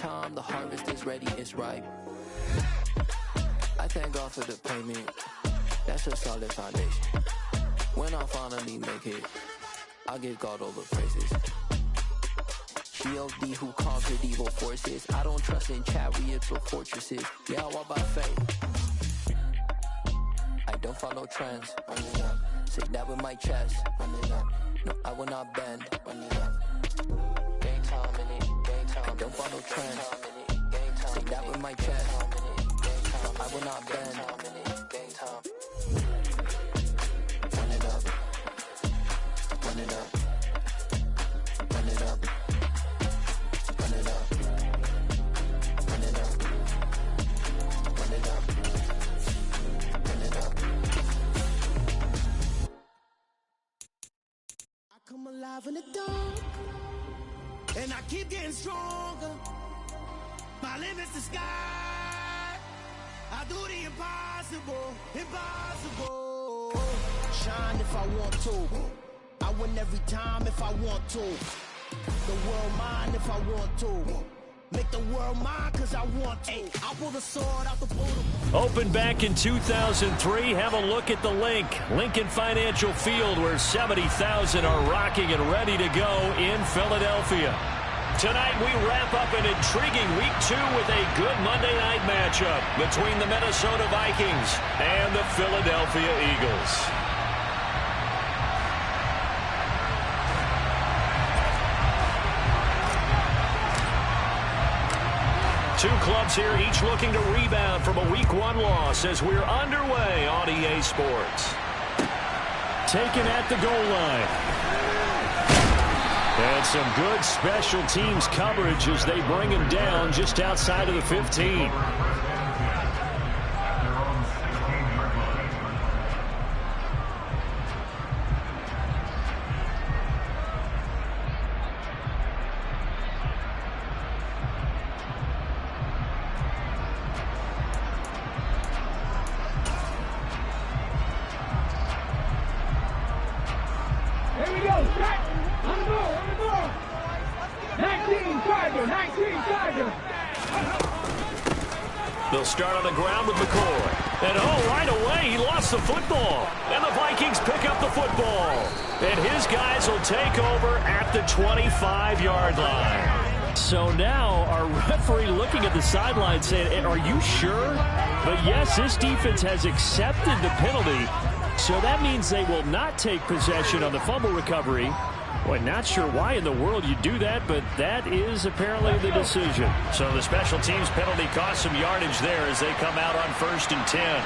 time the harvest is ready, it's ripe. I thank God for the payment. That's a solid foundation. When I finally make it, I give God all the praises. G.O.D. who conquered evil forces. I don't trust in chariots or fortresses. Yeah, I walk by faith. I don't follow trends. Say that with my chest. No, I will not bend. Game time in it. Game time. I don't follow trends. Say that with my chest. No, I will not bend. Game time. Run it up. Run it up. Run it up. Run it up. Run it up. Run it up. Run it up. I come alive in the dark, and I keep getting stronger. My limit's the sky. I do the impossible, impossible. Shine if I want to. I win every time if I want to. The world mine if I want to. Make the world mine cause I want to. I'll pull the sword out the boot. Opened back in 2003. Have a look at the link. Lincoln Financial Field, where 70,000 are rocking and ready to go in Philadelphia. Tonight we wrap up an intriguing Week 2 with a good Monday night matchup between the Minnesota Vikings and the Philadelphia Eagles. Two clubs here, each looking to rebound from a Week 1 loss as we're underway on EA Sports. Taken at the goal line. And some good special teams coverage as they bring him down just outside of the 15. Here we go, set, on the ball, 19 Tiger, 19 Tiger. They'll start on the ground with McCoy. And right away, he lost the football. And the Vikings pick up the football. And his guys will take over at the 25-yard line. So now our referee looking at the sideline saying, are you sure? But yes, this defense has accepted the penalty. So that means they will not take possession on the fumble recovery. Boy, not sure why in the world you do that, but that is apparently the decision. So the special teams penalty cost some yardage there as they come out on 1st and 10.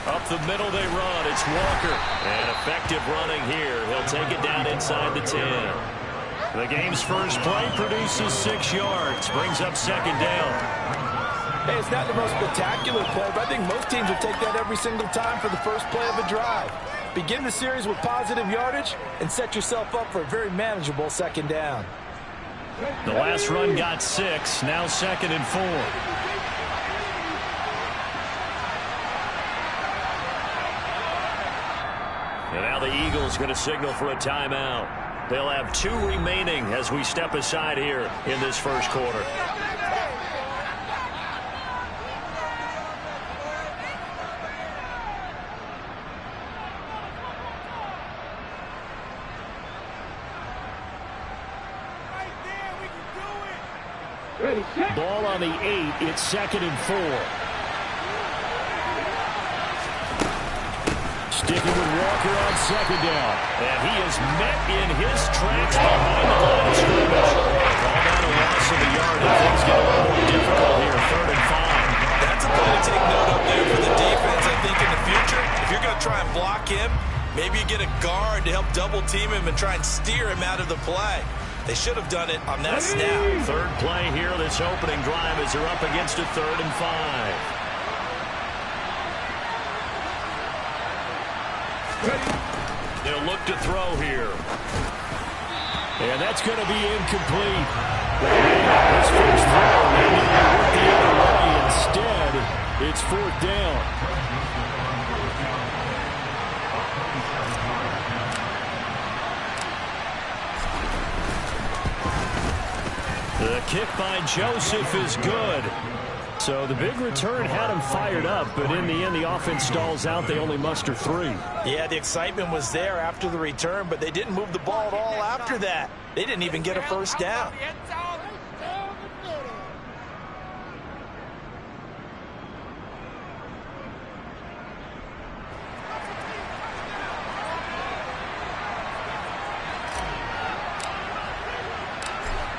Up the middle they run. It's Walker. And effective running here. He'll take it down inside the 10. The game's first play produces 6 yards. Brings up 2nd down. Hey, it's not the most spectacular play, but I think most teams would take that every single time for the first play of a drive. Begin the series with positive yardage and set yourself up for a very manageable 2nd down. The last run got 6. Now 2nd and 4. And now the Eagles going to signal for a timeout. They'll have 2 remaining as we step aside here in this first quarter. Ball on the 8. It's 2nd and 4. Sticking with Walker on 2nd down. And he is met in his tracks behind the line of scrimmage. Called out a loss of a yard, and things get a little more difficult here. 3rd and 5. That's a play to take note of there for the defense. I think in the future, if you're going to try and block him, maybe you get a guard to help double team him and try and steer him out of the play. They should have done it on that snap. 3rd play here, this opening drive as they're up against a 3rd and 5. They'll look to throw here. And that's going to be incomplete. This first throw, and work the And Joseph is good. So the big return had him fired up, but in the end, the offense stalls out. They only muster 3. Yeah, the excitement was there after the return, but they didn't move the ball at all after that. They didn't even get a first down.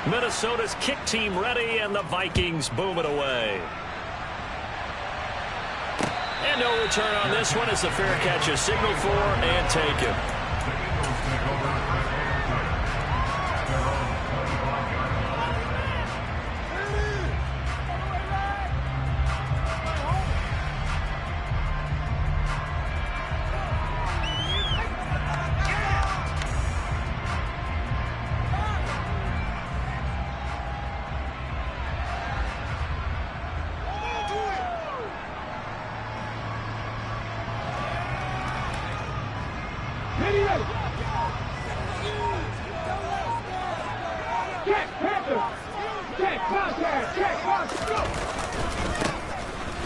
Minnesota's kick team ready, and the Vikings boom it away. And no return on this one as the fair catch is signaled for and taken.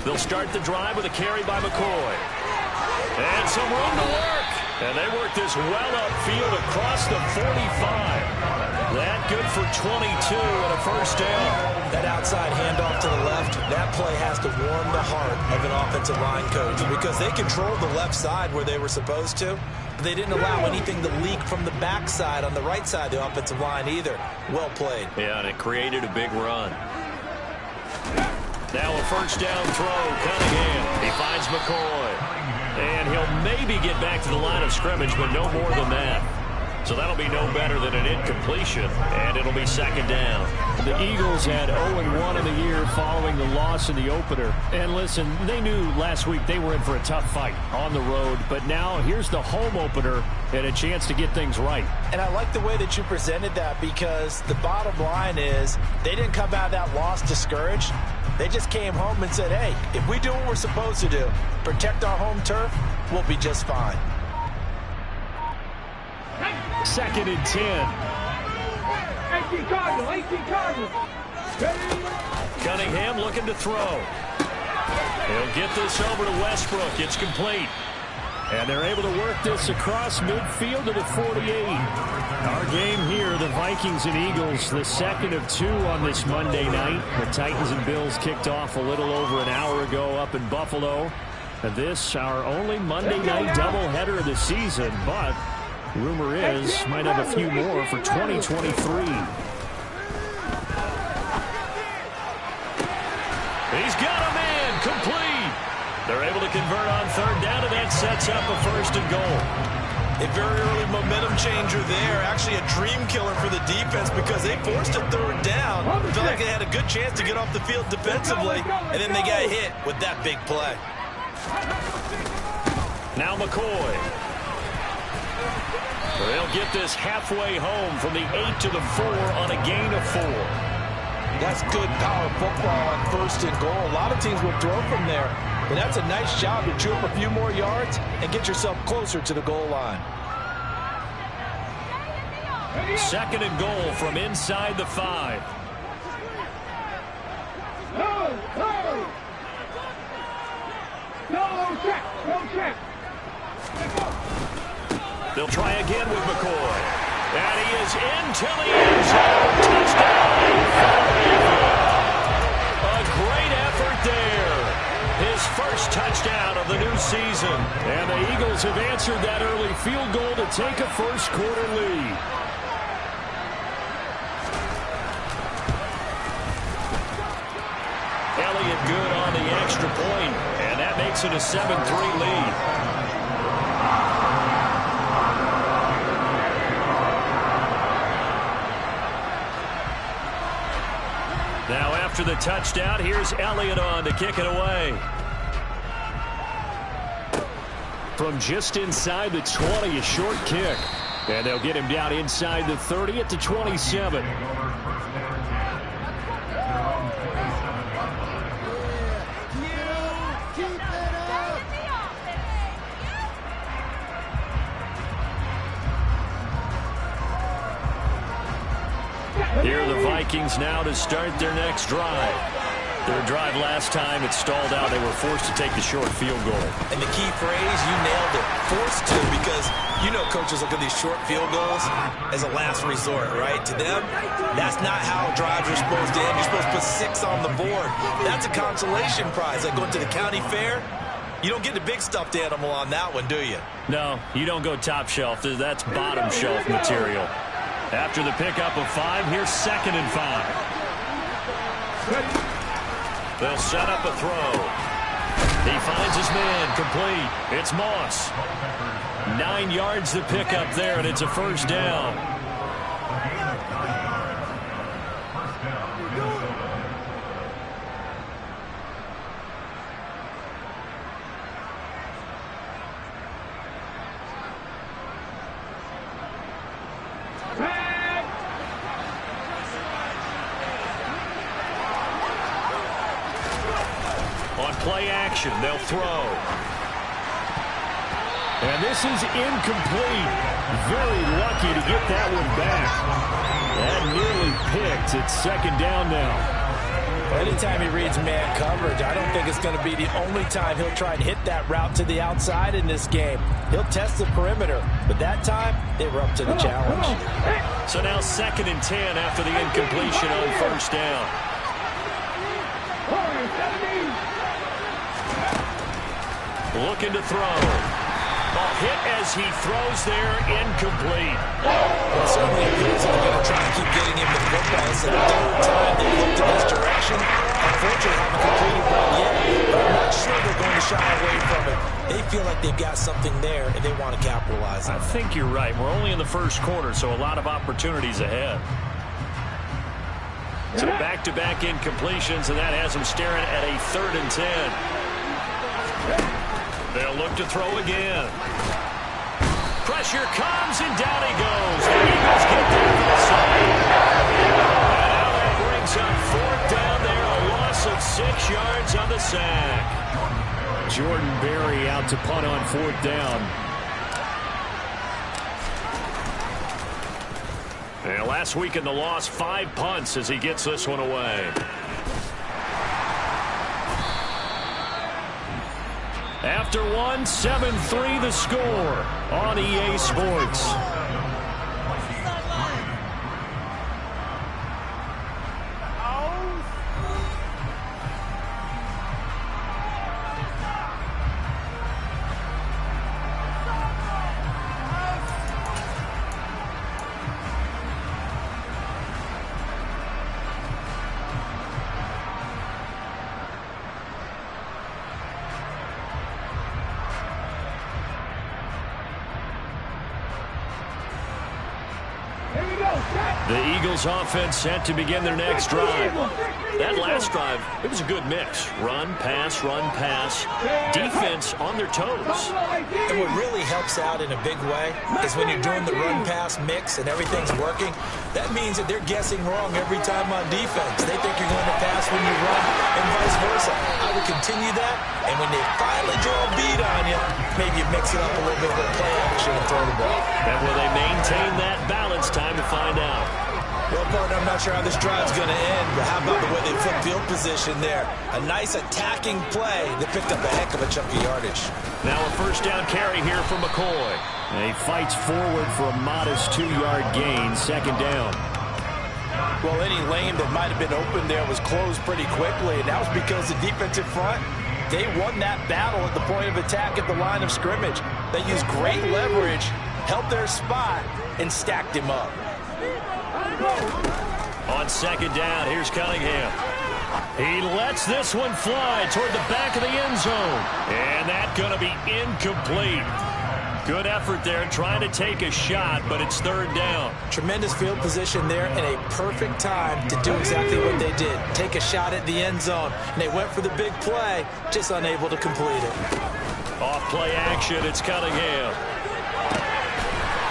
They'll start the drive with a carry by McCoy. And some room to work. And they work this well upfield across the 45. That good for 22 and a first down. That outside handoff to the left, that play has to warm the heart of an offensive line coach because they controlled the left side where they were supposed to. They didn't allow anything to leak from the backside on the right side of the offensive line either. Well played. Yeah, and it created a big run. Now a first down throw, Cunningham. He finds McCoy. And he'll maybe get back to the line of scrimmage, but no more than that. So that'll be no better than an incompletion, and it'll be second down. The Eagles had 0-1 in the year following the loss in the opener. And listen, they knew last week they were in for a tough fight on the road, but now here's the home opener and a chance to get things right. And I like the way that you presented that because the bottom line is they didn't come out of that loss discouraged. They just came home and said, hey, if we do what we're supposed to do, protect our home turf, we'll be just fine. 2nd and 10. 18 Cardinals, 18 Cardinals. Cunningham looking to throw. He'll get this over to Westbrook. It's complete. And they're able to work this across midfield to the 48. Our game here, the Vikings and Eagles, the second of 2 on this Monday night. The Titans and Bills kicked off a little over an hour ago up in Buffalo. And this, our only Monday night doubleheader of the season, but rumor is might have a few more for 2023. He's got a man complete. They're able to convert on 3rd down, and that sets up a 1st and goal. A very early momentum changer there. Actually a dream killer for the defense because they forced a 3rd down. Felt like they had a good chance to get off the field defensively, and then they got hit with that big play. Now McCoy. They'll get this halfway home from the 8 to the 4 on a gain of 4. That's good power football on 1st and goal. A lot of teams will throw from there. But that's a nice job to chew up a few more yards and get yourself closer to the goal line. 2nd and goal from inside the 5. No check. They'll try again with McCoy. And he is into the end zone. Touchdown. A great effort there. His first touchdown of the new season. And the Eagles have answered that early field goal to take a first-quarter lead. Elliott good on the extra point, and that makes it a 7-3 lead. Now after the touchdown, here's Elliott on to kick it away. From just inside the 20, a short kick. And they'll get him down inside the 30 at the 27. Vikings now to start their next drive. Their drive last time, it stalled out. They were forced to take the short field goal. And the key phrase, you nailed it, forced to, because you know coaches look at these short field goals as a last resort, right? To them, that's not how drives are supposed to end. You're supposed to put 6 on the board. That's a consolation prize. Like going to the county fair, you don't get the big stuffed animal on that one, do you? No, you don't go top shelf. That's bottom shelf material. After the pickup of 5, here's 2nd and 5. They'll set up a throw. He finds his man, complete. It's Moss. 9 yards to pick up there, and it's a first down. Play action, they'll throw. And this is incomplete. Very lucky to get that one back. That nearly picked. It's 2nd down now. Anytime he reads man coverage, I don't think it's going to be the only time he'll try and hit that route to the outside in this game. He'll test the perimeter, but that time, they were up to the challenge. So now 2nd and 10 after the incompletion on first down. Looking to throw. Ball hit as he throws there, incomplete. Well, certainly appears that they're going to try and keep getting him the football. It's the 3rd time they've looked in this direction. Unfortunately, haven't completed one yet, but I'm not sure they're going to shy away from it. They feel like they've got something there, and they want to capitalize on it. I think you're right. We're only in the first quarter, so a lot of opportunities ahead. So back-to-back incompletions, and that has them staring at a 3rd and 10. They'll look to throw again. Pressure comes, and down he goes. The Eagles get there for the side. And now that brings up 4th down there, a loss of 6 yards on the sack. Jordan Berry out to punt on 4th down. And last week in the loss, 5 punts as he gets this one away. After 1, 7-3 the score on EA Sports. The Eagles offense set to begin their next drive. That last drive, it was a good mix. Run, pass, defense on their toes. And what really helps out in a big way is when you're doing the run-pass mix and everything's working, that means that they're guessing wrong every time on defense. They think you're going to pass when you run and vice versa. I would continue that, and when they finally draw a beat on you, maybe you mix it up a little bit with play action and throw the ball. And will they maintain that balance? Time to find out. Well, partner, I'm not sure how this drive's going to end, but how about the way they flip field position there? A nice attacking play that picked up a heck of a chunk of yardage. Now a first down carry here for McCoy. And he fights forward for a modest 2-yard gain, 2nd down. Well, any lane that might have been open there was closed pretty quickly, and that was because the defensive front, they won that battle at the point of attack at the line of scrimmage. They used great leverage, held their spot, and stacked him up. On 2nd down, here's Cunningham. He lets this one fly toward the back of the end zone. And that's going to be incomplete. Good effort there trying to take a shot, but it's 3rd down. Tremendous field position there and a perfect time to do exactly what they did. Take a shot at the end zone. And they went for the big play, just unable to complete it. Off play action, it's Cunningham.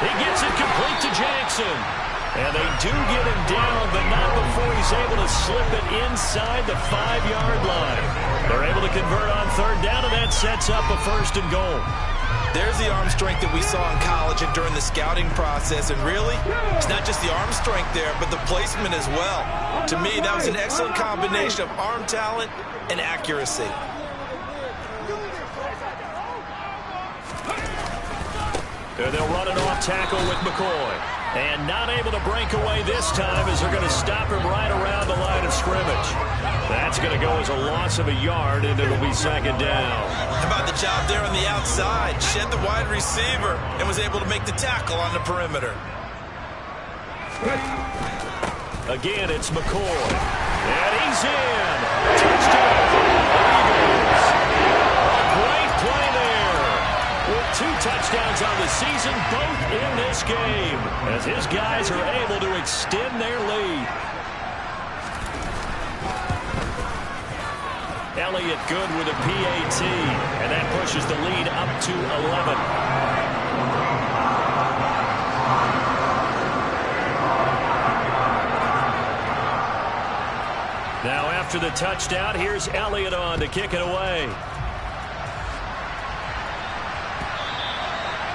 He gets it complete to Jackson. And they do get him down, but not before he's able to slip it inside the 5-yard line. They're able to convert on 3rd down, and that sets up a 1st and goal. There's the arm strength that we saw in college and during the scouting process. And really, it's not just the arm strength there, but the placement as well. To me, that was an excellent combination of arm talent and accuracy. And they'll run an off tackle with McCoy. And not able to break away this time as they're going to stop him right around the line of scrimmage. That's going to go as a loss of a yard, and it'll be second down. How about the job there on the outside? Shed the wide receiver and was able to make the tackle on the perimeter. Again, it's McCoy. And he's in. Touchdown. Eagles. A great play there. With 2 touchdowns on the season, both in this game, as his guys are able to extend their lead. Elliott good with a PAT, and that pushes the lead up to 11. Now after the touchdown, here's Elliott on to kick it away.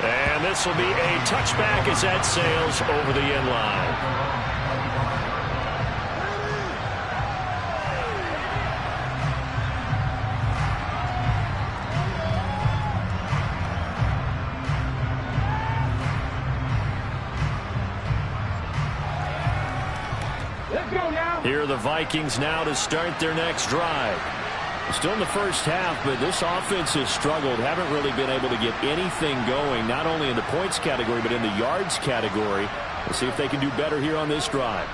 And this will be a touchback as that sails over the end line. Here are the Vikings now to start their next drive. Still in the first half, but this offense has struggled. Haven't really been able to get anything going, not only in the points category, but in the yards category. We'll see if they can do better here on this drive.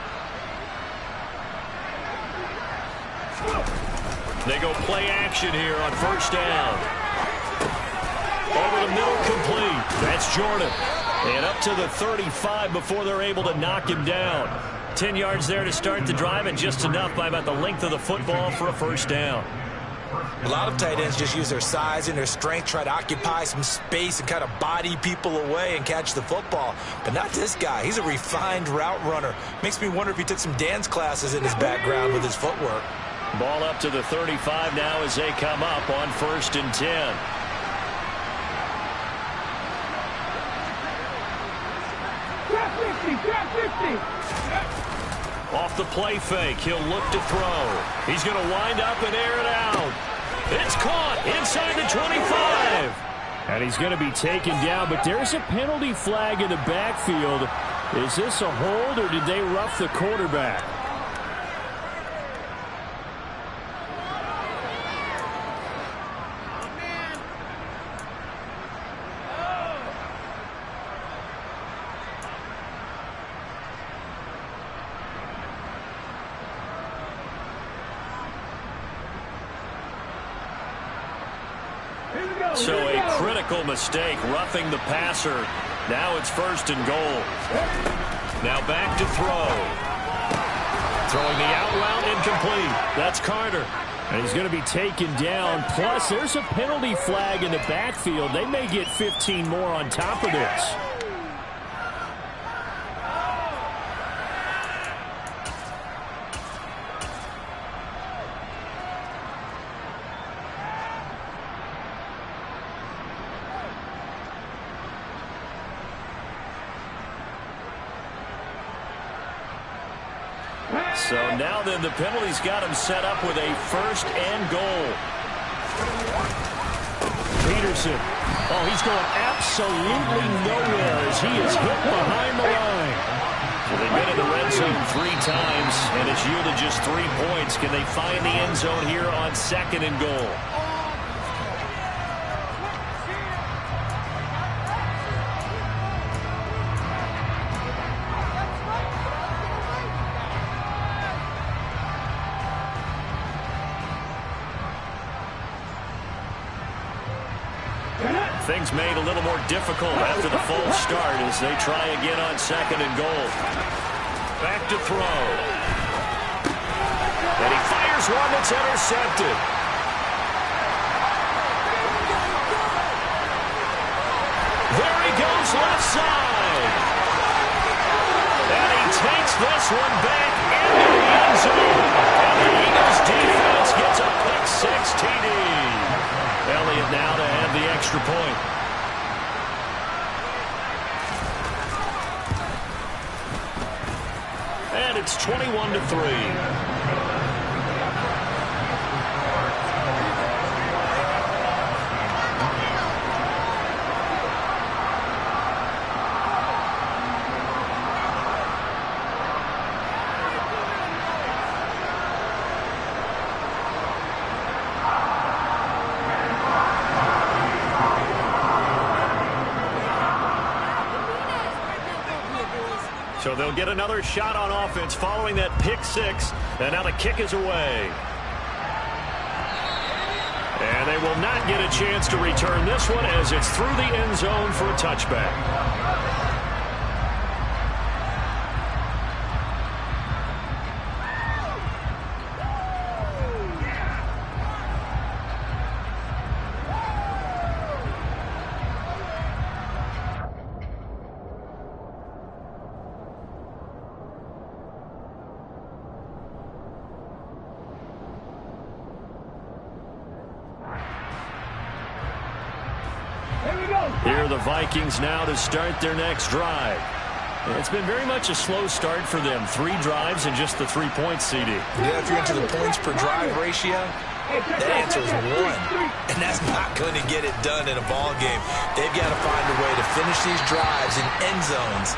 They go play action here on first down. Over the middle, complete. That's Jordan. And up to the 35 before they're able to knock him down. 10 yards there to start the drive, and just enough by about the length of the football for a first down. A lot of tight ends just use their size and their strength, try to occupy some space and kind of body people away and catch the football. But not this guy. He's a refined route runner. Makes me wonder if he took some dance classes in his background with his footwork. Ball up to the 35 now as they come up on 1st and 10. Off the play fake, he'll look to throw. He's going to wind up and air it out. It's caught inside the 25. And he's going to be taken down, but there's a penalty flag in the backfield. Is this a hold, or did they rough the quarterback? So a critical mistake, roughing the passer. Now it's 1st and goal. Now back to throw. Throwing the out route, incomplete. That's Carter. And he's going to be taken down. Plus, there's a penalty flag in the backfield. They may get 15 more on top of this. So now then the penalty's got him set up with a 1st and goal. Peterson. Oh, he's going absolutely nowhere as he is hit behind the line. So they've been in the red zone 3 times, and it's yielded just 3 points. Can they find the end zone here on 2nd and goal? Things made a little more difficult after the false start as they try again on 2nd and goal. Back to throw. And he fires one that's intercepted. There he goes left side. And he takes this one back into the end zone. And the Eagles defense gets a pick 6 TD. Elliott now to have the extra point. 21-3. So they'll get another shot on offense following that pick six. And now the kick is away. And they will not get a chance to return this one as it's through the end zone for a touchback. Here are the Vikings now to start their next drive. It's been very much a slow start for them. 3 drives and just the 3 points, CD. Yeah, if you're into the points per drive ratio, that answer is 1. And that's not going to get it done in a ball game. They've got to find a way to finish these drives in end zones,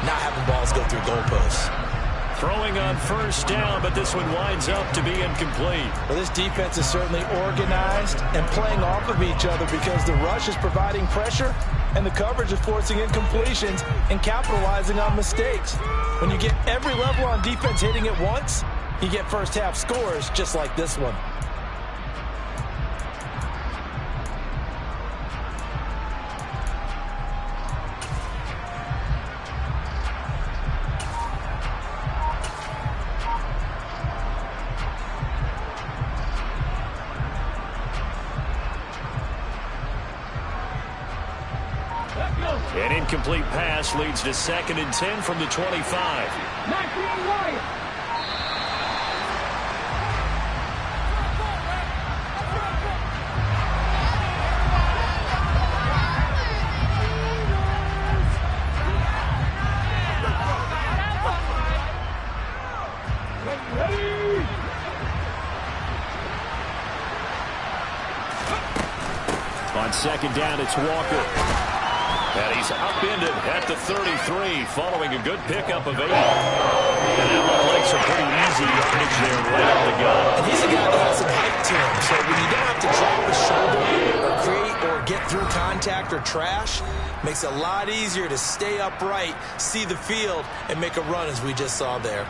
not having balls go through goalposts. Throwing on first down, but this one winds up to be incomplete. Well, this defense is certainly organized and playing off of each other because the rush is providing pressure and the coverage is forcing incompletions and capitalizing on mistakes. When you get every level on defense hitting at once, you get first half scores just like this one. An incomplete pass leads to 2nd and 10 from the 25. On 2nd down, it's Walker. And he's upended at the 33 following a good pickup of 8. And that looked like some pretty easy yardage there right up the gut. And he's a guy that has some height to him. So when you don't have to drop a shoulder or create or get through contact or trash, makes it a lot easier to stay upright, see the field, and make a run as we just saw there.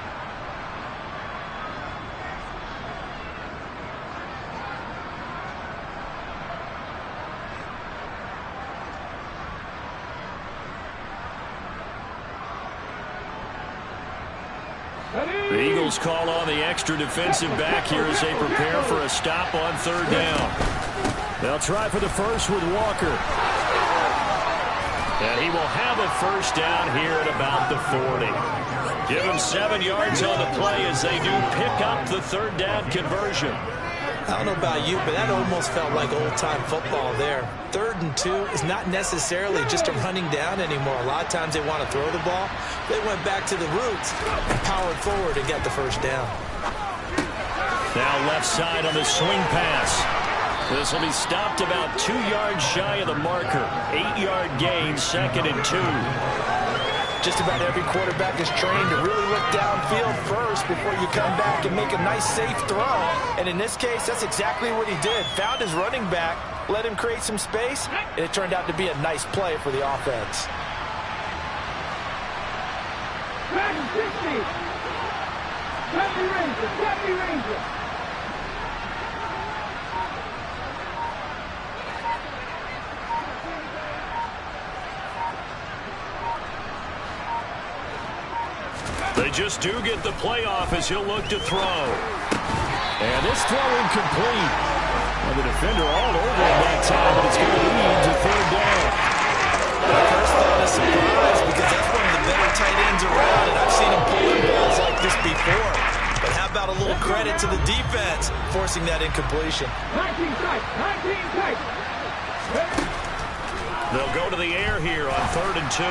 The Eagles call on the extra defensive back here as they prepare for a stop on 3rd down. They'll try for the first with Walker. And he will have a first down here at about the 40. Give him 7 yards on the play as they do pick up the 3rd down conversion. I don't know about you, but that almost felt like old-time football there. 3rd and 2 is not necessarily just a running down anymore. A lot of times they want to throw the ball. They went back to the roots and powered forward and got the first down. Now left side on the swing pass. This will be stopped about 2 yards shy of the marker. 8-yard gain, 2nd and 2. Just about every quarterback is trained to really look downfield first before you come back and make a nice, safe throw. And in this case, that's exactly what he did. Found his running back, let him create some space, and it turned out to be a nice play for the offense. Madden 60. Happy Ranger. They just do get the playoff as he'll look to throw. And this throw incomplete. Well, the defender all over him that time, but it's going to lead to 3rd down. My first thought is surprise because that's one of the better tight ends around, and I've seen him pull in balls like this before. But how about a little credit to the defense forcing that incompletion? 19 tight. They'll go to the air here on 3rd and 2.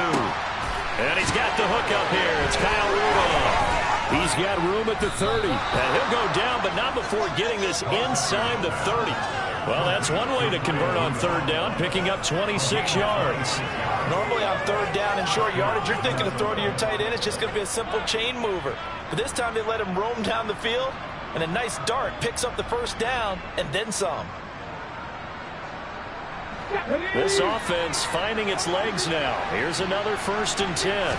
And he's got the hook up here. It's Kyle Rudolph. He's got room at the 30. And he'll go down, but not before getting this inside the 30. Well, that's one way to convert on third down, picking up 26 yards. Normally on third down and short yardage, you're thinking to throw to your tight end. It's just going to be a simple chain mover. But this time they let him roam down the field, and a nice dart picks up the first down and then some. This offense finding its legs now. Here's another 1st and 10.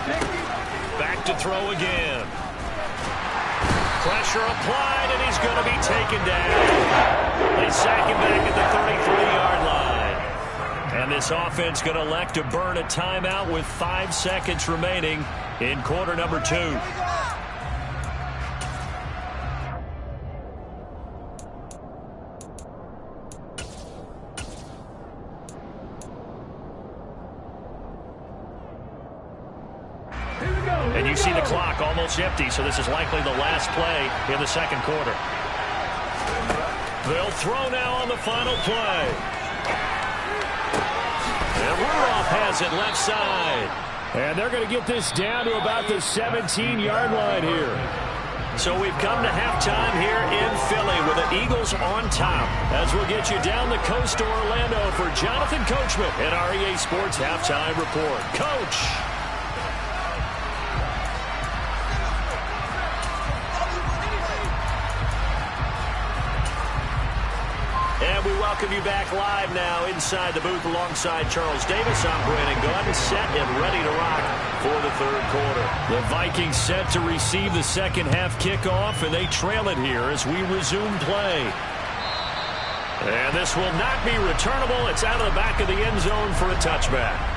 Back to throw again. Pressure applied, and he's going to be taken down. They sack him back at the 33-yard line. And this offense going to elect to burn a timeout with 5 seconds remaining in quarter number 2. And you see the clock almost empty, so this is likely the last play in the second quarter. They'll throw now on the final play. And Rudolph has it left side. And they're going to get this down to about the 17-yard line here. So we've come to halftime here in Philly with the Eagles on top. As we'll get you down the coast to Orlando for Jonathan Coachman at our EA Sports Halftime Report. Coach. And we welcome you back live now inside the booth alongside Charles Davis. I'm Brandon Gunn, set and ready to rock for the third quarter. The Vikings set to receive the second half kickoff, and they trail it here as we resume play. And this will not be returnable. It's out of the back of the end zone for a touchback.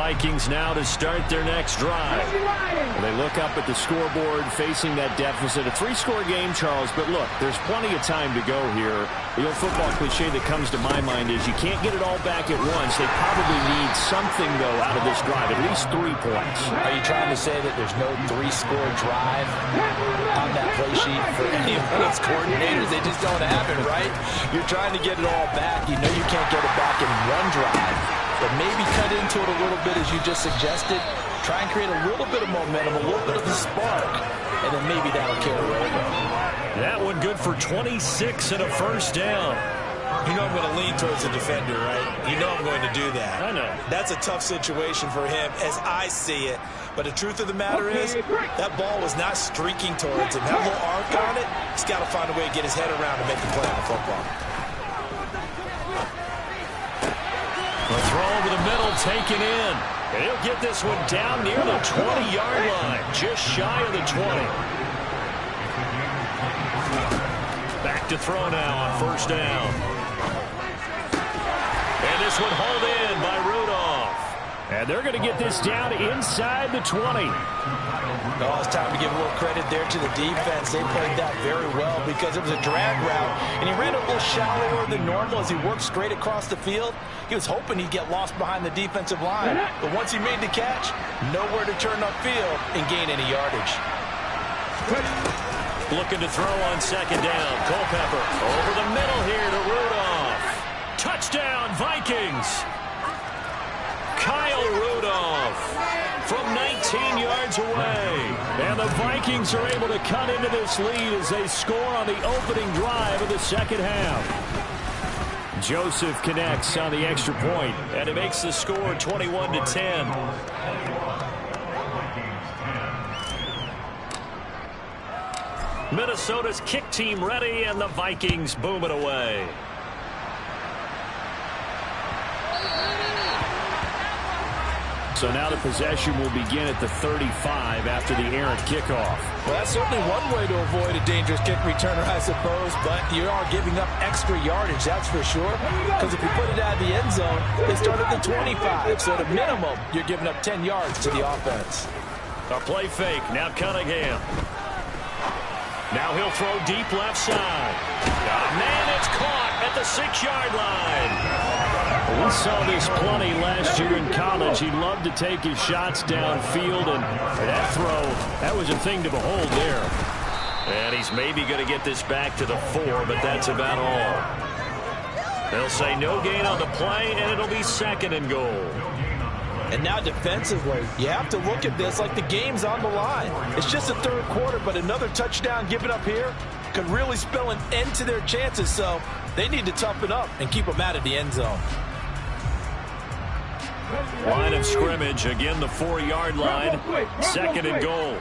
Vikings now to start their next drive. They look up at the scoreboard facing that deficit. A 3-score game, Charles, but look, there's plenty of time to go here. The old football cliche that comes to my mind is you can't get it all back at once. They probably need something, though, out of this drive, at least 3 points. Are you trying to say that there's no 3-score drive on that play sheet for any of those coordinators? They just don't have it, right? You're trying to get it all back. You know you can't get it back in one drive. But maybe cut into it a little bit, as you just suggested. Try and create a little bit of momentum, a little bit of a spark, and then maybe that'll carry over. That one good for 26 and a first down. You know I'm going to lean towards the defender, right? You know I'm going to do that. I know. That's a tough situation for him as I see it. But the truth of the matter is, that ball was not streaking towards him. That little arc on it, he's got to find a way to get his head around and make a play on the football. A throw over the middle taken in. And he'll get this one down near the 20-yard line, just shy of the 20. Back to throw now on first down. And this one hauled in by Rudolph. And they're going to get this down inside the 20. Oh, it's time to give a little credit there to the defense. They played that very well because it was a drag route, and he ran a little shallower than normal as he worked straight across the field. He was hoping he'd get lost behind the defensive line, but once he made the catch, nowhere to turn upfield and gain any yardage. Looking to throw on second down. Culpepper over the middle here to Rudolph. Touchdown, Vikings. Kyle Rudolph from 19 yards away. And the Vikings are able to cut into this lead as they score on the opening drive of the second half. Joseph connects on the extra point, and it makes the score 21-10. Minnesota's kick team ready, and the Vikings boom it away. So now the possession will begin at the 35 after the errant kickoff. Well, that's certainly one way to avoid a dangerous kick returner, I suppose, but you are giving up extra yardage, that's for sure, because if you put it out of the end zone, they start at the 25, so at a minimum, you're giving up 10 yards to the offense. A play fake, now Cunningham. Now he'll throw deep left side. Oh, man, it's caught at the 6-yard line. We saw this plenty last year in college. He loved to take his shots downfield, and that throw, that was a thing to behold there. And he's maybe going to get this back to the 4, but that's about all. They'll say no gain on the play, and it'll be 2nd and goal. And now defensively, you have to look at this like the game's on the line. It's just the 3rd quarter, but another touchdown given up here could really spell an end to their chances, so they need to toughen up and keep them out of the end zone. Line of scrimmage, again the 4-yard line, 2nd and goal.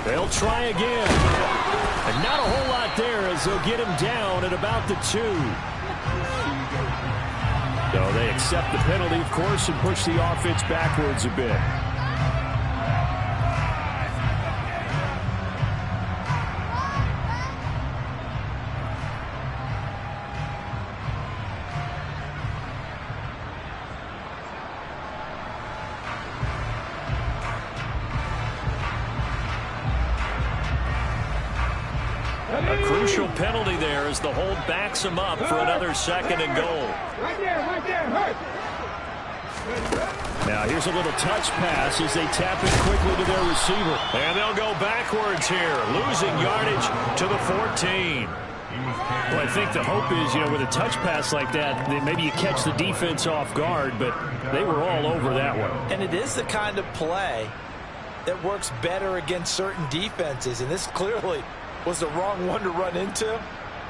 They'll try again. And not a whole lot there as they'll get him down at about the 2. So they accept the penalty, of course, and push the offense backwards a bit. A crucial penalty there as the hold backs him up for another 2nd and goal. Right there, hurt. Now here's a little touch pass as they tap it quickly to their receiver. And they'll go backwards here, losing yardage to the 14. Well, I think the hope is, with a touch pass like that, then maybe you catch the defense off guard, but they were all over that one. And it is the kind of play that works better against certain defenses, and this clearly was the wrong one to run into.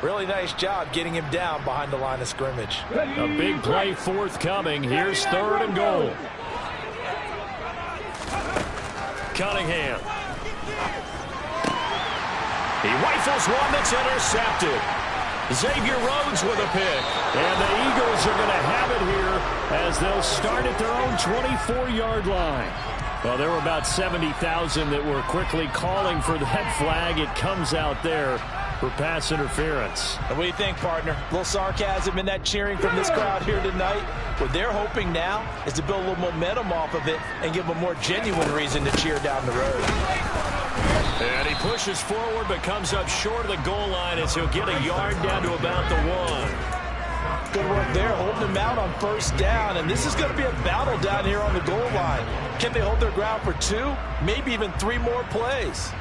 Really nice job getting him down behind the line of scrimmage. A big play forthcoming. Here's 3rd and goal. Cunningham. He rifles one that's intercepted. Xavier Rhodes with a pick. And the Eagles are going to have it here as they'll start at their own 24-yard line. Well, there were about 70,000 that were quickly calling for that flag. It comes out there for pass interference. And what do you think, partner? A little sarcasm in that cheering from this crowd here tonight. What they're hoping now is to build a little momentum off of it and give them a more genuine reason to cheer down the road. And he pushes forward but comes up short of the goal line as he'll get a yard down to about the 1. Good work there, holding them out on 1st down, and this is going to be a battle down here on the goal line. Can they hold their ground for 2, maybe even 3 more plays?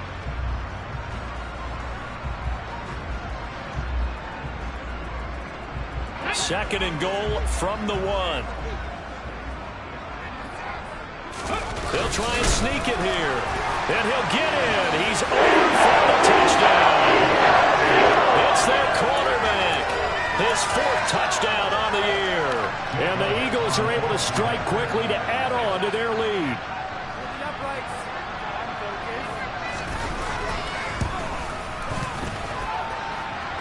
Second and goal from the 1. They'll try and sneak it here, and he'll get in. He's over for the touchdown. It's their quarterback. His 4th touchdown on the year. And the Eagles are able to strike quickly to add on to their lead.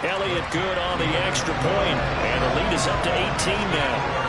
Elliott good on the extra point, and the lead is up to 18 now.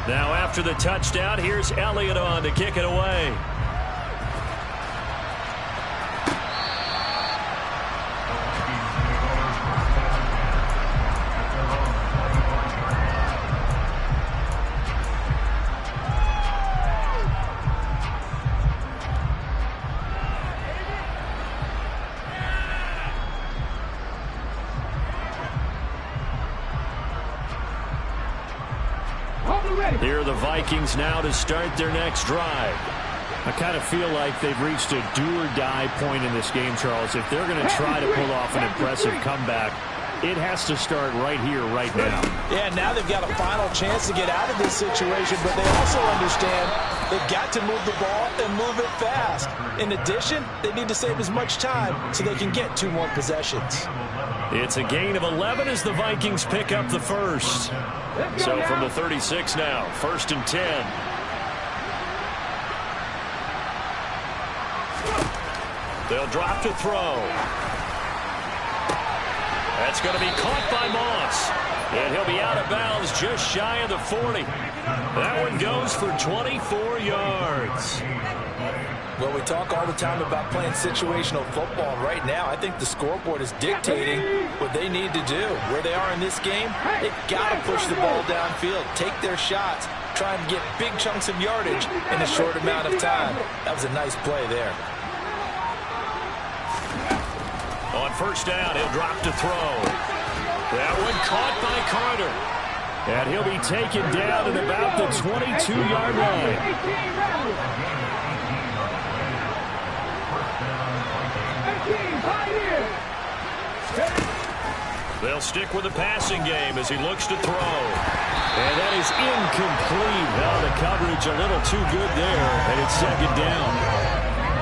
Now after the touchdown, here's Elliott on to kick it away. Here are the Vikings now to start their next drive. I kind of feel like they've reached a do-or-die point in this game, Charles. If they're going to try to pull off an impressive comeback, it has to start right here, right now. Yeah, now they've got a final chance to get out of this situation, but they also understand they've got to move the ball and move it fast. In addition, they need to save as much time so they can get 2 more possessions. It's a gain of 11 as the Vikings pick up the first. So from the 36 now, 1st and 10. They'll drop to throw. That's going to be caught by Moss. And he'll be out of bounds just shy of the 40. That one goes for 24 yards. Well, we talk all the time about playing situational football. Right now, I think the scoreboard is dictating what they need to do. Where they are in this game, they've got to push the ball downfield, take their shots, try and get big chunks of yardage in a short amount of time. That was a nice play there. On first down, he'll drop to throw. That one caught by Carter. And he'll be taken down at about the 22-yard line. They'll stick with the passing game as he looks to throw. And that is incomplete. Well, the coverage a little too good there, and it's second down.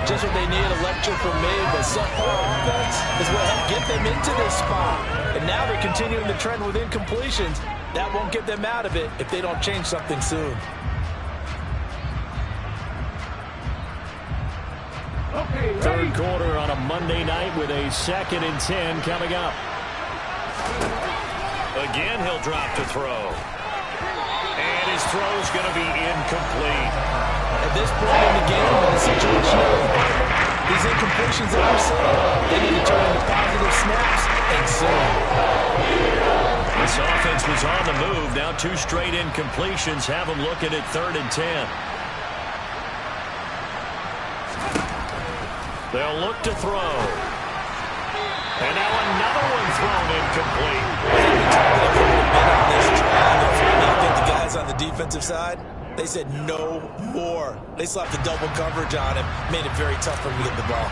Just what they need, a lecture from me, but subpar offense is what helped get them into this spot. And now they're continuing the trend with incompletions. That won't get them out of it if they don't change something soon. Third quarter on a Monday night with a 2nd and 10 coming up. Again, he'll drop to throw. And his throw's going to be incomplete. At this point in the game, in the situation, these incompletions that we're seeing, they need to turn into positive snaps and soon. This offense was on the move. Now 2 straight incompletions have them looking at 3rd and 10. They'll look to throw. And now another one thrown incomplete. I think the guys on the defensive side, they said no more. They slapped the double coverage on him, made it very tough for him to get the ball.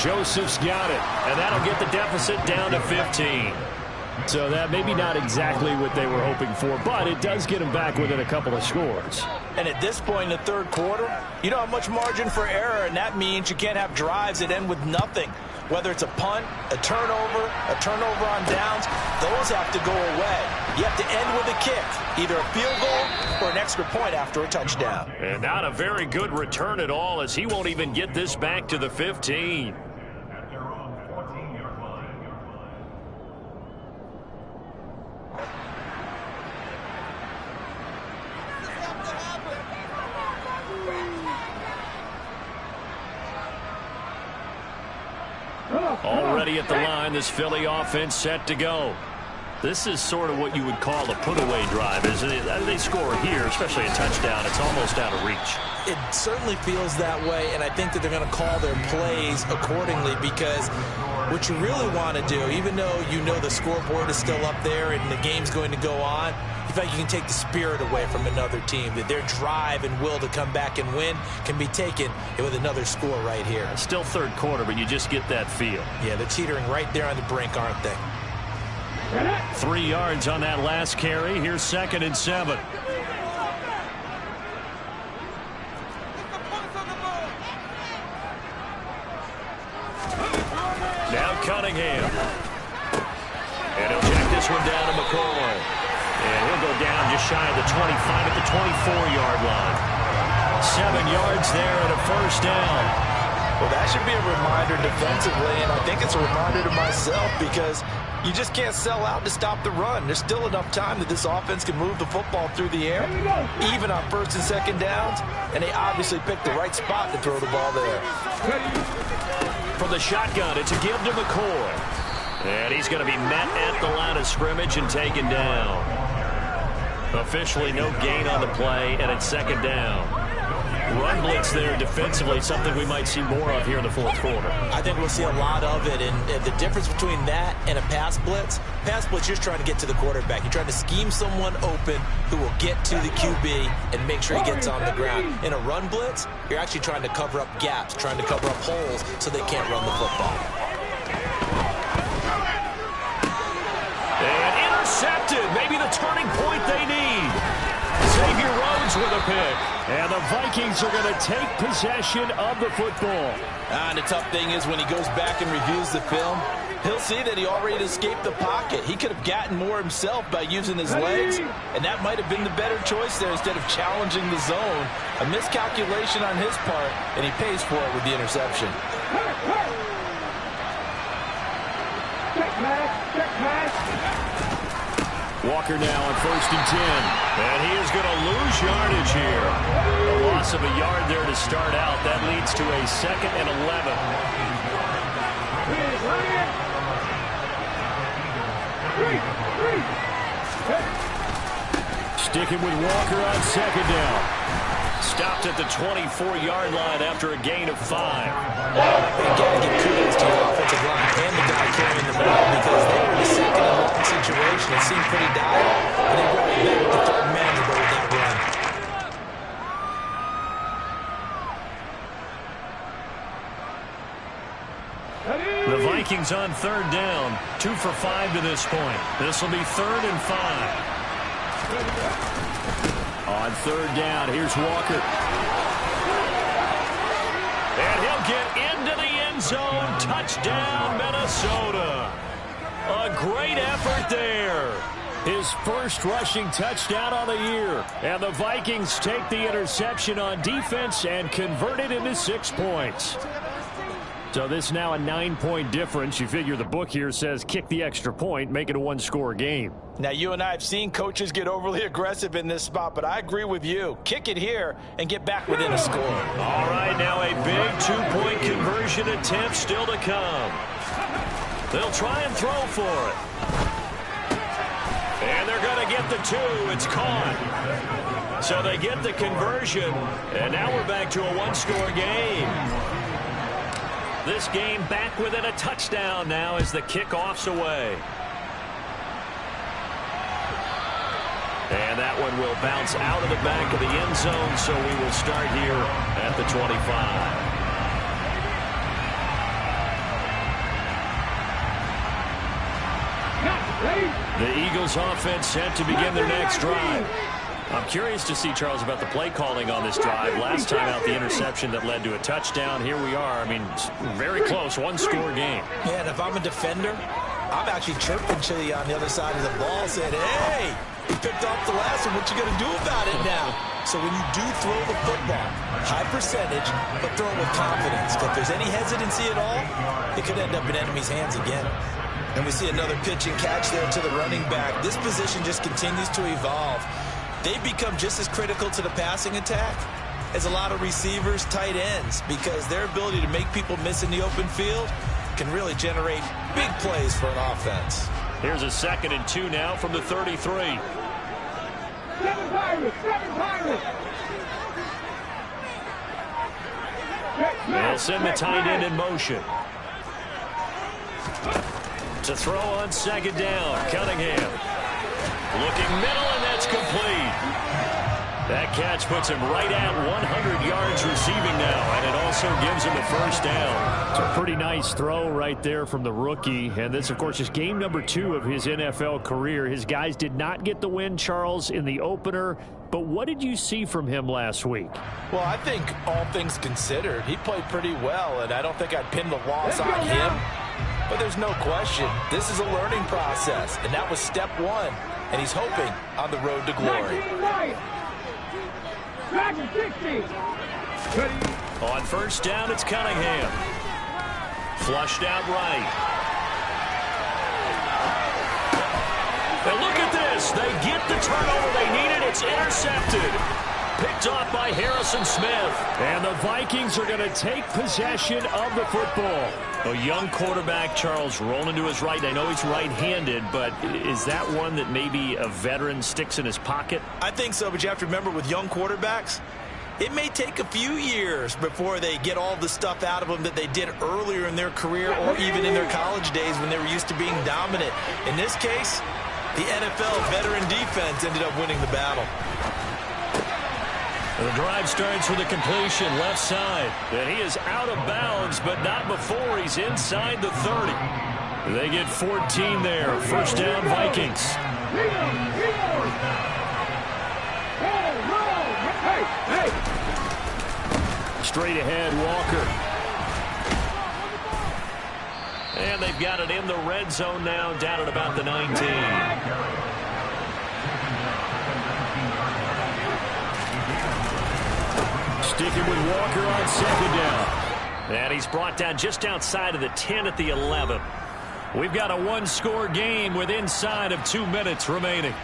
Joseph's got it, and that'll get the deficit down to 15. So that maybe not exactly what they were hoping for, but it does get them back within a couple of scores. And at this point in the third quarter, you don't have much margin for error, and that means you can't have drives that end with nothing. Whether it's a punt, a turnover on downs, those have to go away. You have to end with a kick, either a field goal or an extra point after a touchdown. And not a very good return at all, as he won't even get this back to the 15. Already at the line, this Philly offense set to go. This is sort of what you would call a put-away drive, isn't it? They score here, especially a touchdown. It's almost out of reach. It certainly feels that way, and I think that they're going to call their plays accordingly, because what you really want to do, even though you know the scoreboard is still up there and the game's going to go on, you feel like you can take the spirit away from another team, that their drive and will to come back and win can be taken with another score right here. It's still third quarter, but you just get that feel. Yeah, they're teetering right there on the brink, aren't they? 3 yards on that last carry. Here's 2nd and 7. Now Cunningham. And he'll check this one down to McCoy. And he'll go down just shy of the 25 at the 24-yard line. 7 yards there and a first down. Well, that should be a reminder defensively, and I think it's a reminder to myself, because you just can't sell out to stop the run. There's still enough time that this offense can move the football through the air, even on 1st and 2nd downs, and they obviously picked the right spot to throw the ball there. From the shotgun, it's a give to McCoy. And he's going to be met at the line of scrimmage and taken down. Officially no gain on the play, and it's 2nd down. Run blitz there defensively, something we might see more of here in the fourth quarter. I think we'll see a lot of it, and the difference between that and a pass blitz, you're trying to get to the quarterback. You're trying to scheme someone open who will get to the QB and make sure he gets on the ground. In a run blitz, you're actually trying to cover up gaps, trying to cover up holes so they can't run the football. And intercepted, maybe the turning point they need. Xavier Rhodes Jones with a pick. And the Vikings are going to take possession of the football. And the tough thing is when he goes back and reviews the film, he'll see that he already escaped the pocket. He could have gotten more himself by using his legs, and that might have been the better choice there instead of challenging the zone. A miscalculation on his part, and he pays for it with the interception. Walker now on 1st and 10. And he is going to lose yardage here. A loss of a yard there to start out. That leads to a 2nd and 11. Sticking with Walker on 2nd down. Stopped at the 24-yard line after a gain of 5. You got to give kudos to your offensive line and the guy carrying the ball because they were in a 2nd and long situation. It seemed pretty dire, and they brought it back to third manageable with that run. The Vikings on 3rd down. 2 for 5 to this point. This will be 3rd and 5. On 3rd down, here's Walker. And he'll get into the end zone. Touchdown, Minnesota. A great effort there. His first rushing touchdown on the year. And the Vikings take the interception on defense and convert it into 6 points. So this now a 9-point difference. You figure the book here says kick the extra point, make it a 1-score game. Now, you and I have seen coaches get overly aggressive in this spot, but I agree with you. Kick it here and get back within a score. All right, now a big 2-point conversion attempt still to come. They'll try and throw for it. And they're going to get the 2. It's caught. So they get the conversion, and now we're back to a 1-score game. This game back within a touchdown now as the kickoff's away. And that one will bounce out of the back of the end zone, so we will start here at the 25. The Eagles offense set to begin their next drive. I'm curious to see, Charles, about the play calling on this drive. Last time out, the interception that led to a touchdown. Here we are. I mean, very close, 1-score game. Yeah, and if I'm a defender, I'm actually chirping Chili on the other side of the ball, saying, hey, you picked off the last one. What you going to do about it now? So when you do throw the football, high percentage, but throw it with confidence. If there's any hesitancy at all, it could end up in enemy's hands again. And we see another pitch and catch there to the running back. This position just continues to evolve. They become just as critical to the passing attack as a lot of receivers, tight ends, because their ability to make people miss in the open field can really generate big plays for an offense. Here's a 2nd and 2 now from the 33. 7 Pirates! 7 Pirates! They'll send the tight end in motion. To throw on 2nd down, Cunningham. Looking middle, and that's complete. That catch puts him right at 100 yards receiving now, and it also gives him a 1st down. It's a pretty nice throw right there from the rookie, and this, of course, is game number 2 of his NFL career. His guys did not get the win, Charles, in the opener, but what did you see from him last week? Well, I think all things considered, he played pretty well, and I don't think I'd pin the loss on him. But there's no question, this is a learning process, and that was step 1. And he's hoping on the road to glory. On 1st down, it's Cunningham. Flushed out right. And look at this. They get the turnover they needed. It's intercepted. Picked off by Harrison Smith. And the Vikings are going to take possession of the football. A young quarterback, Charles, rolling to his right. I know he's right-handed, but is that one that maybe a veteran sticks in his pocket? I think so, but you have to remember with young quarterbacks, it may take a few years before they get all the stuff out of them that they did earlier in their career or even in their college days when they were used to being dominant. In this case, the NFL veteran defense ended up winning the battle. The drive starts with a completion left side. And he is out of bounds, but not before he's inside the 30. They get 14 there. 1st down, Vikings. Straight ahead, Walker. And they've got it in the red zone now, down at about the 19. Sticking with Walker on second down. And he's brought down just outside of the 10 at the 11. We've got a one-score game with inside of 2 minutes remaining.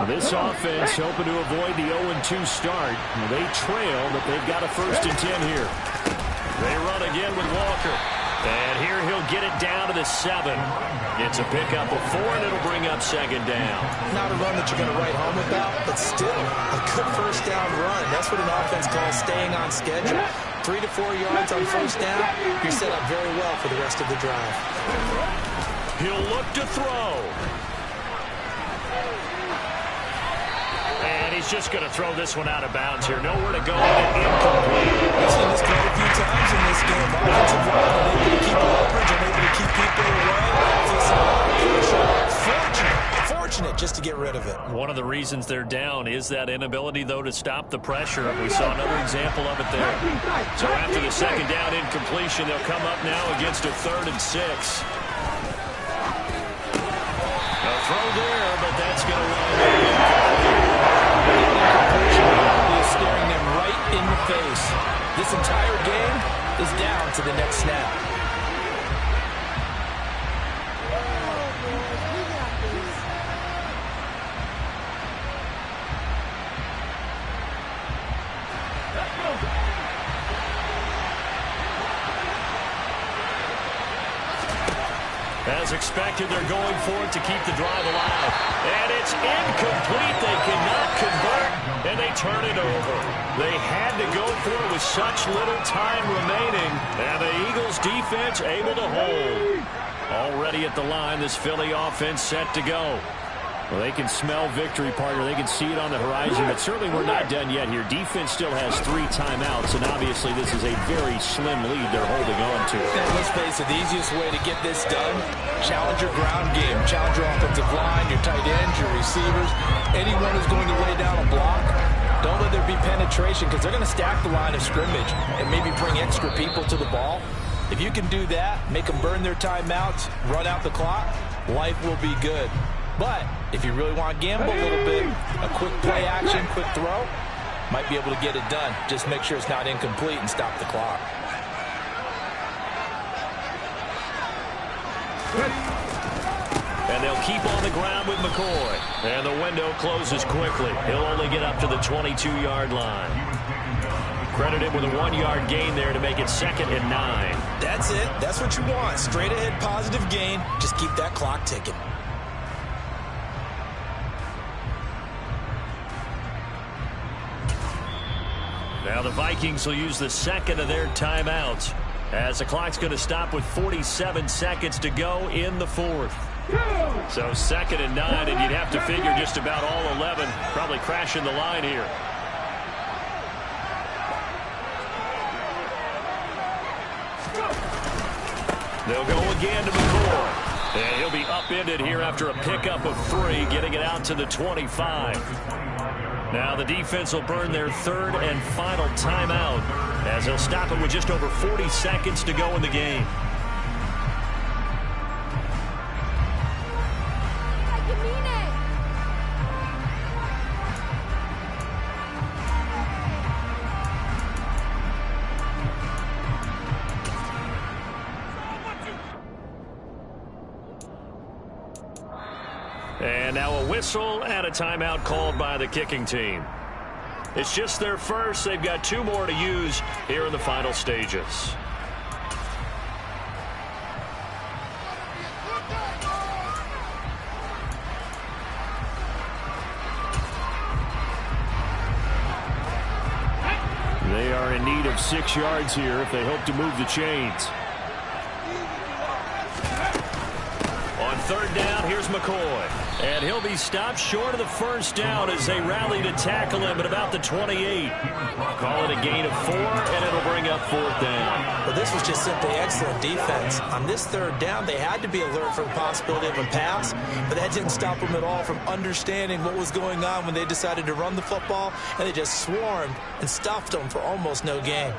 This offense hoping to avoid the 0-2 start. They trail, but they've got a 1st and 10 here. They run again with Walker. And here he'll get it down to the 7. It's a pickup of 4, and it'll bring up second down. Not a run that you're going to write home about, but still a good first down run. That's what an offense calls staying on schedule. 3 to 4 yards on first down, you're set up very well for the rest of the drive. He'll look to throw. And he's just going to throw this one out of bounds here. Nowhere to go. Incomplete. We've seen this quite a few times in this game. Offensive line unable to keep leverage, unable to keep people away. Facing a lot of pressure. Fortunate just to get rid of it. One of the reasons they're down is that inability, though, to stop the pressure. We saw another example of it there. So after the second down incompletion, they'll come up now against a 3rd and 6. A throw there, but that's going to run. Is staring them right in the face. This entire game is down to the next snap. As expected, they're going for it to keep the drive alive. And it's incomplete. They cannot convert, and they turn it over. They had to go for it with such little time remaining, and the Eagles' defense able to hold. Already at the line, this Philly offense set to go. Well, they can smell victory, partner. They can see it on the horizon, but certainly we're not done yet here. Defense still has 3 timeouts, and obviously this is a very slim lead they're holding on to. And let's face it, the easiest way to get this done, challenge your ground game. Challenge your offensive line, your tight ends, your receivers. Anyone who's going to lay down a block, don't let there be penetration, because they're going to stack the line of scrimmage and maybe bring extra people to the ball. If you can do that, make them burn their timeouts, run out the clock, life will be good. But if you really want to gamble a little bit, a quick play action, quick throw, might be able to get it done. Just make sure it's not incomplete and stop the clock. And they'll keep on the ground with McCoy. And the window closes quickly. He'll only get up to the 22-yard line. Credit him with a 1-yard gain there to make it 2nd and 9. That's it. That's what you want. Straight ahead positive gain. Just keep that clock ticking. Now the Vikings will use the 2nd of their timeouts as the clock's going to stop with 47 seconds to go in the 4th. So 2nd and 9, and you'd have to figure just about all 11 probably crashing the line here. They'll go again to McCoy. And he'll be upended here after a pickup of 3, getting it out to the 25. Now the defense will burn their 3rd and final timeout as they'll stop it with just over 40 seconds to go in the game. And now a whistle and a timeout called by the kicking team. It's just their first. They've got 2 more to use here in the final stages. They are in need of 6 yards here if they hope to move the chains. On third down, here's McCoy. And he'll be stopped short of the first down as they rally to tackle him at about the 28. Call it a gain of 4, and it'll bring up fourth down. Well, this was just simply excellent defense. On this third down, they had to be alert for the possibility of a pass, but that didn't stop them at all from understanding what was going on when they decided to run the football, and they just swarmed and stuffed them for almost no gain.